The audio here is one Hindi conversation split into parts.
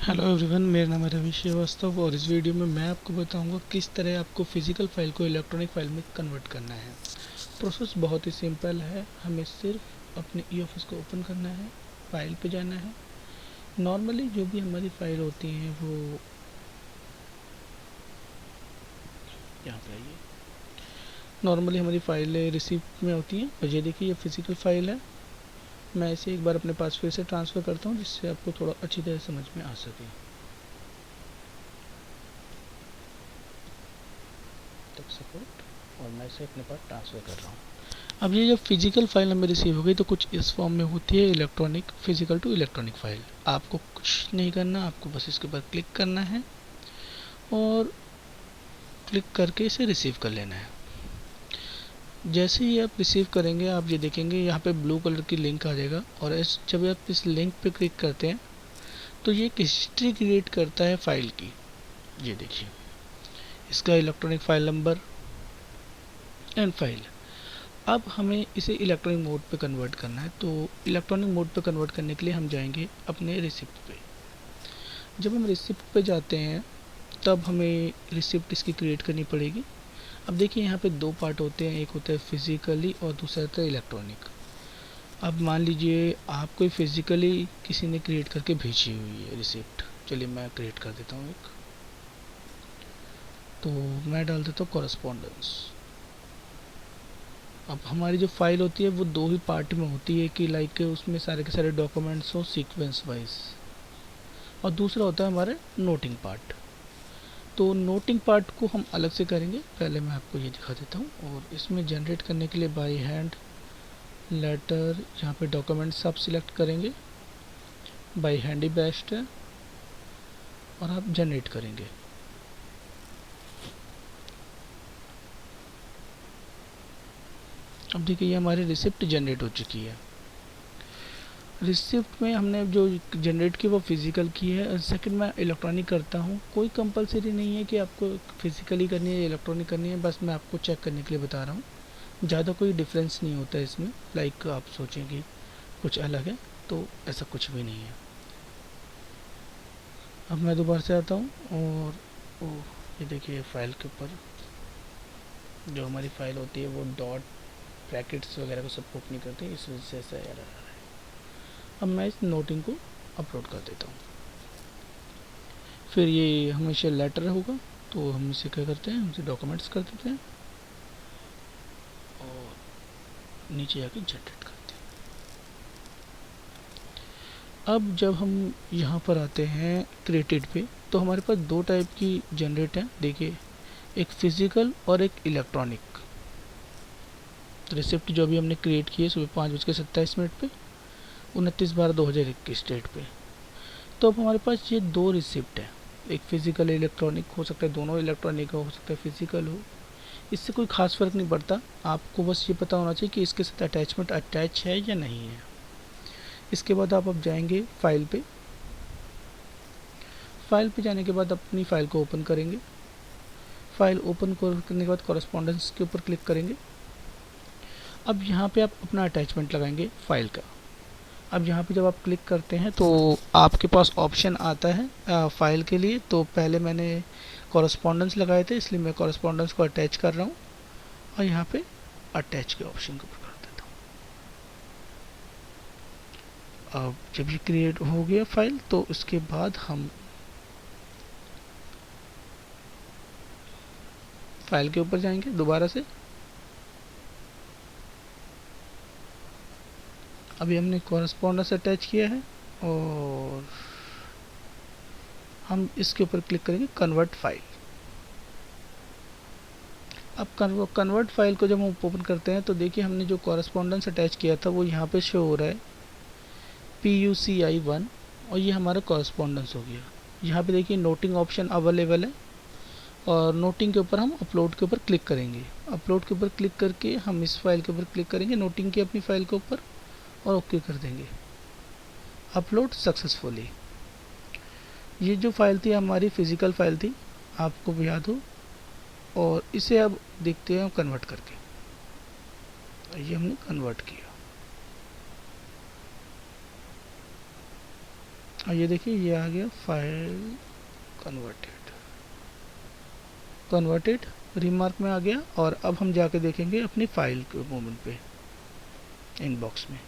हेलो एवरीवन, मेरा नाम है रवि श्रीवास्तव और इस वीडियो में मैं आपको बताऊंगा किस तरह आपको फिजिकल फाइल को इलेक्ट्रॉनिक फाइल में कन्वर्ट करना है। प्रोसेस बहुत ही सिंपल है। हमें सिर्फ अपने ई ऑफिस को ओपन करना है, फाइल पे जाना है। नॉर्मली जो भी हमारी फाइल होती हैं वो यहाँ पे आइए। नॉर्मली हमारी फाइलें रिसिप्ट में होती हैं और ये देखिए ये फिजिकल फाइल है। मैं इसे एक बार अपने पास फिर से ट्रांसफ़र करता हूँ जिससे आपको थोड़ा अच्छी तरह समझ में आ सके। टेक सपोर्ट और मैं इसे अपने पास ट्रांसफ़र कर रहा हूँ। अब ये जब फिजिकल फाइल हमें रिसीव हो गई तो कुछ इस फॉर्म में होती है, electronic physical to electronic file. आपको कुछ नहीं करना, आपको बस इसके ऊपर क्लिक करना है और क्लिक करके इसे रिसीव कर लेना है। जैसे ही आप रिसीव करेंगे आप ये देखेंगे यहाँ पे ब्लू कलर की लिंक आ जाएगा और जब आप इस लिंक पे क्लिक करते हैं तो ये एक हिस्ट्री क्रिएट करता है फाइल की। ये देखिए इसका electronic file number and file. अब हमें इसे इलेक्ट्रॉनिक मोड पे कन्वर्ट करना है, तो इलेक्ट्रॉनिक मोड पे कन्वर्ट करने के लिए हम जाएंगे अपने रिसिप्ट पे। जब हम रिसिप्ट पे जाते हैं तब हमें रिसिप्ट इसकी क्रिएट करनी पड़ेगी। अब देखिए यहाँ पे दो पार्ट होते हैं, एक होता है फिजिकली और दूसरा होता है इलेक्ट्रॉनिक। अब मान लीजिए आप कोई फिजिकली किसी ने क्रिएट करके भेजी हुई है रिसिप्ट। चलिए मैं क्रिएट कर देता हूँ एक, तो मैं डाल देता हूँ कॉरस्पॉन्डेंस। अब हमारी जो फाइल होती है वो दो ही पार्ट में होती है कि लाइक उसमें सारे के सारे डॉक्यूमेंट्स हो सीक्वेंस वाइज, और दूसरा होता है हमारे नोटिंग पार्ट। तो नोटिंग पार्ट को हम अलग से करेंगे। पहले मैं आपको ये दिखा देता हूँ और इसमें जनरेट करने के लिए बाय हैंड लेटर यहाँ पे डॉक्यूमेंट सब सिलेक्ट करेंगे, बाय हैंड ही बेस्ट है और आप जनरेट करेंगे। अब देखिए ये हमारी रिसिप्ट जनरेट हो चुकी है। रिसिप्ट में हमने जो जनरेट की वो फिज़िकल की है। सेकंड मैं इलेक्ट्रॉनिक करता हूँ। कोई कंपलसरी नहीं है कि आपको फिज़िकली करनी है या इलेक्ट्रॉनिक करनी है, बस मैं आपको चेक करने के लिए बता रहा हूँ। ज़्यादा कोई डिफरेंस नहीं होता है इसमें, लाइक आप सोचें कि कुछ अलग है, तो ऐसा कुछ भी नहीं है। अब मैं दोबारा से आता हूँ और ये देखिए फाइल के ऊपर जो हमारी फाइल होती है वो डॉट ब्रैकेट्स वगैरह को सपोर्ट नहीं करती, इस वजह से ऐसा एरर आ रहा है। अब मैं इस नोटिंग को अपलोड कर देता हूँ। फिर ये हमेशा लेटर होगा, तो हम इसे क्या करते हैं, हम इसे डॉक्यूमेंट्स कर देते हैं और नीचे जाके जनरेट करते हैं। अब जब हम यहाँ पर आते हैं क्रिएटेड पे, तो हमारे पास दो टाइप की जनरेट है। देखिए एक फिजिकल और एक इलेक्ट्रॉनिक। रिसिप्ट जो भी हमने क्रिएट की है सुबह 5:27 पे 29/12/2021 डेट पे। तो अब हमारे पास ये दो रिसिप्ट है, एक फिजिकल इलेक्ट्रॉनिक हो सकता है, दोनों इलेक्ट्रॉनिक हो सकता है फिजिकल हो। इससे कोई खास फ़र्क नहीं पड़ता, आपको बस ये पता होना चाहिए कि इसके साथ अटैचमेंट अटैच है या नहीं है। इसके बाद आप अब जाएंगे फाइल पे। फाइल पे जाने के बाद अपनी फ़ाइल को ओपन करेंगे। फाइल ओपन करने के बाद कॉरस्पॉन्डेंस के ऊपर क्लिक करेंगे। अब यहाँ पे आप अपना अटैचमेंट लगाएंगे फाइल का। अब यहाँ पे जब आप क्लिक करते हैं तो आपके पास ऑप्शन आता है फाइल के लिए। तो पहले मैंने कॉरस्पॉन्डेंस लगाए थे, इसलिए मैं कॉरस्पॉन्डेंस को अटैच कर रहा हूँ और यहाँ पे अटैच के ऑप्शन को कर देता हूँ। अब जब ये क्रिएट हो गया फाइल तो उसके बाद हम फाइल के ऊपर जाएंगे दोबारा से। अभी हमने कॉरस्पॉन्डेंस अटैच किया है और हम इसके ऊपर क्लिक करेंगे कन्वर्ट फाइल। अब कन्वर्ट फाइल को जब हम ओपन करते हैं तो देखिए हमने जो कॉरस्पॉन्डेंस अटैच किया था वो यहाँ पे शो हो रहा है PUCI1 और ये हमारा कॉरस्पॉन्डेंस हो गया। यहाँ पे देखिए नोटिंग ऑप्शन अवेलेबल है और नोटिंग के ऊपर हम अपलोड के ऊपर क्लिक करेंगे। अपलोड के ऊपर क्लिक करके हम इस फाइल के ऊपर क्लिक करेंगे नोटिंग की अपनी फाइल के ऊपर और ओके कर देंगे। Upload successfully. ये जो फाइल थी हमारी फिजिकल फाइल थी, आपको भी याद हो, और इसे अब देखते हैं कन्वर्ट करके। ये हमने कन्वर्ट किया। और ये देखिए ये आ गया फाइल कन्वर्टेड रिमार्क में आ गया। और अब हम जाके देखेंगे अपनी फाइल के मोमेंट पे इनबॉक्स में।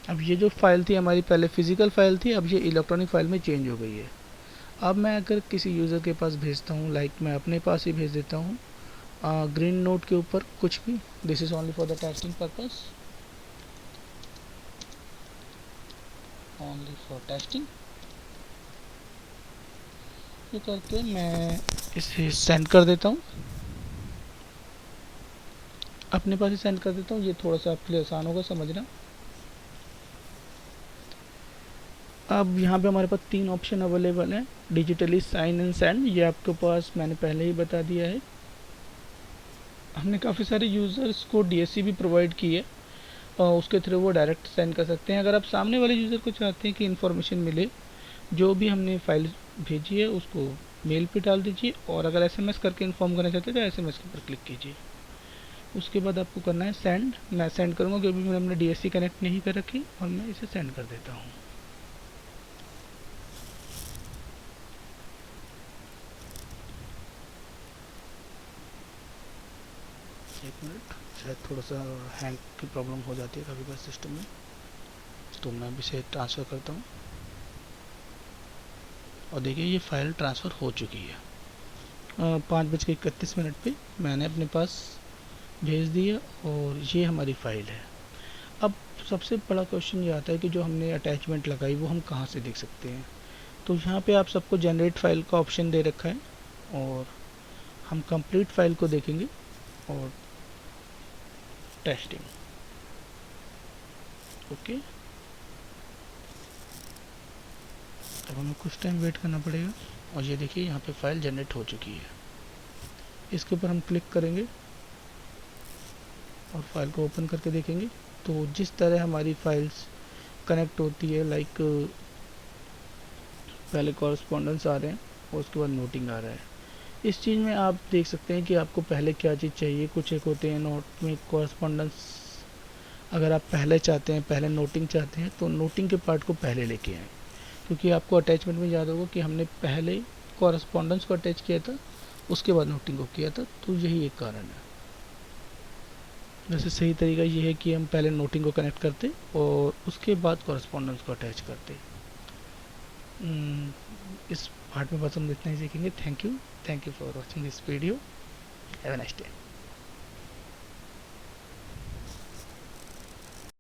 अब ये जो फाइल थी हमारी पहले फिजिकल फाइल थी, अब ये इलेक्ट्रॉनिक फाइल में चेंज हो गई है। अब मैं अगर किसी यूज़र के पास भेजता हूँ, लाइक मैं अपने पास ही भेज देता हूँ ग्रीन नोट के ऊपर कुछ भी, this is only for the testing purpose, only for testing, ये करके मैं इसे सेंड कर देता हूँ, अपने पास ही सेंड कर देता हूँ। ये थोड़ा सा आपके लिए आसान होगा समझना। अब यहाँ पे हमारे पास 3 ऑप्शन अवेलेबल हैं, डिजिटली साइन एंड सेंड, ये आपके पास मैंने पहले ही बता दिया है। हमने काफ़ी सारे यूज़र्स को डीएससी भी प्रोवाइड की है और उसके थ्रू वो डायरेक्ट सेंड कर सकते हैं। अगर आप सामने वाले यूज़र को चाहते हैं कि इन्फॉर्मेशन मिले, जो भी हमने फाइल भेजी है उसको मेल पे डाल दीजिए, और अगर एसएमएस करके इन्फॉर्म करना चाहते हैं तो एसएमएस के ऊपर क्लिक कीजिए। उसके बाद आपको करना है सेंड। मैं सेंड करूँगा क्योंकि मैंने अपने डीएससी कनेक्ट नहीं कर रखी, और मैं इसे सेंड कर देता हूँ। एक मिनट, शायद थोड़ा सा हैंग की प्रॉब्लम हो जाती है कभी कभी सिस्टम में, तो मैं भी इसे ट्रांसफ़र करता हूँ। और देखिए ये फ़ाइल ट्रांसफ़र हो चुकी है 5:31 पे मैंने अपने पास भेज दिया, और ये हमारी फ़ाइल है। अब सबसे बड़ा क्वेश्चन ये आता है कि जो हमने अटैचमेंट लगाई वो हम कहाँ से देख सकते हैं। तो यहाँ पे आप सबको जनरेट फाइल का ऑप्शन दे रखा है, और हम कंप्लीट फाइल को देखेंगे और टेस्टिंग, ओके। अब हमें कुछ टाइम वेट करना पड़ेगा, और ये देखिए यहाँ पे फाइल जनरेट हो चुकी है। इसके ऊपर हम क्लिक करेंगे और फाइल को ओपन करके देखेंगे। तो जिस तरह हमारी फाइल्स कनेक्ट होती है, लाइक पहले कॉरस्पॉन्डेंस आ रहे हैं और उसके बाद नोटिंग आ रहा है। इस चीज़ में आप देख सकते हैं कि आपको पहले क्या चीज़ चाहिए। कुछ एक होते हैं नोट में कॉरस्पॉन्डेंस, अगर आप पहले चाहते हैं, पहले नोटिंग चाहते हैं, तो नोटिंग के पार्ट को पहले लेके आएँ, क्योंकि आपको अटैचमेंट में याद होगा कि हमने पहले कॉरस्पॉन्डेंस को अटैच किया था, उसके बाद नोटिंग को किया था, तो यही एक कारण है। वैसे सही तरीका ये है कि हम पहले नोटिंग को कनेक्ट करते और उसके बाद कॉरस्पॉन्डेंस को अटैच करते। इस पार्ट में बस हम इतना ही सीखेंगे। Thank you for watching this video. Have a nice day.